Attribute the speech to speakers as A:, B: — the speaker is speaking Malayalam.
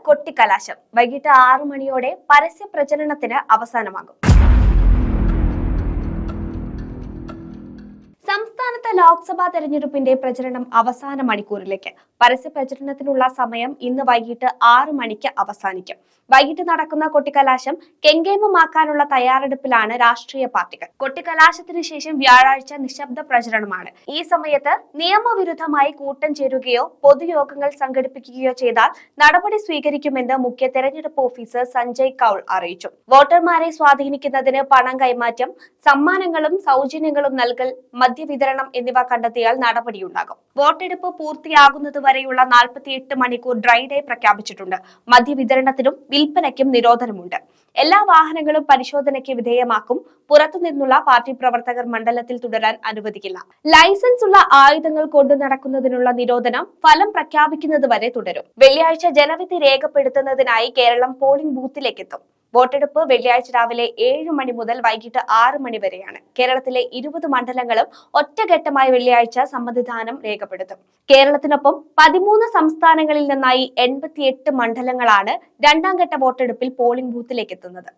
A: കൊട്ടിക്കലാശം. വൈകിട്ട് 6 മണിയോടെ പരസ്യ പ്രചരണത്തിന് അവസാനമാകും. സംസ്ഥാനത്ത് ലോക്സഭാ തെരഞ്ഞെടുപ്പിന്റെ പ്രചരണം അവസാന മണിക്കൂറിലേക്ക്. പരസ്യ പ്രചരണത്തിനുള്ള സമയം ഇന്ന് വൈകിട്ട് 6 മണിക്ക് അവസാനിക്കും. വൈകിട്ട് നടക്കുന്ന കൊട്ടിക്കലാശം കെങ്കേമമാക്കാനുള്ള തയ്യാറെടുപ്പിലാണ് രാഷ്ട്രീയ പാർട്ടികൾ. കൊട്ടിക്കലാശത്തിന് ശേഷം വ്യാഴാഴ്ച നിശബ്ദ പ്രചരണമാണ്. ഈ സമയത്ത് നിയമവിരുദ്ധമായി കൂട്ടം ചേരുകയോ പൊതുയോഗങ്ങൾ സംഘടിപ്പിക്കുകയോ ചെയ്താൽ നടപടി സ്വീകരിക്കുമെന്ന് മുഖ്യ തെരഞ്ഞെടുപ്പ് ഓഫീസർ സഞ്ജയ് കൌൾ അറിയിച്ചു. വോട്ടർമാരെ സ്വാധീനിക്കുന്നതിന് പണം കൈമാറ്റം, സമ്മാനങ്ങളും സൗജന്യങ്ങളും നൽകൽ, മദ്യവിതരണം എന്നിവ കണ്ടെത്തിയാൽ നടപടിയുണ്ടാകും. വോട്ടെടുപ്പ് പൂർത്തിയാകുന്നതുവരെയുള്ള 48 മണിക്കൂർ ഡ്രൈ ഡേ പ്രഖ്യാപിച്ചിട്ടുണ്ട്. മദ്യവിതരണത്തിനും വിൽപ്പനയ്ക്കും നിരോധനമുണ്ട്. എല്ലാ വാഹനങ്ങളും പരിശോധനയ്ക്ക് വിധേയമാക്കും. പുറത്തുനിന്നുള്ള പാർട്ടി പ്രവർത്തകർ മണ്ഡലത്തിൽ തുടരാൻ അനുവദിക്കില്ല. ലൈസൻസ് ഉള്ള ആയുധങ്ങൾ കൊണ്ടു നടക്കുന്നതിനുള്ള നിരോധനം ഫലം പ്രഖ്യാപിക്കുന്നതുവരെ തുടരും. വെള്ളിയാഴ്ച ജനവിധി രേഖപ്പെടുത്തുന്നതിനായി കേരളം പോളിംഗ് ബൂത്തിലേക്കെത്തും. വോട്ടെടുപ്പ് വെള്ളിയാഴ്ച രാവിലെ 7 മണി മുതൽ വൈകിട്ട് 6 മണി വരെയാണ്. കേരളത്തിലെ 20 മണ്ഡലങ്ങളും ഒറ്റഘട്ടമായി വെള്ളിയാഴ്ച സമ്മതിദാനം രേഖപ്പെടുത്തും. കേരളത്തിനൊപ്പം 13 സംസ്ഥാനങ്ങളിൽ നിന്നായി 88 മണ്ഡലങ്ങളാണ് രണ്ടാം ഘട്ട വോട്ടെടുപ്പിൽ പോളിംഗ് ബൂത്തിലേക്ക് എത്തുന്നത്.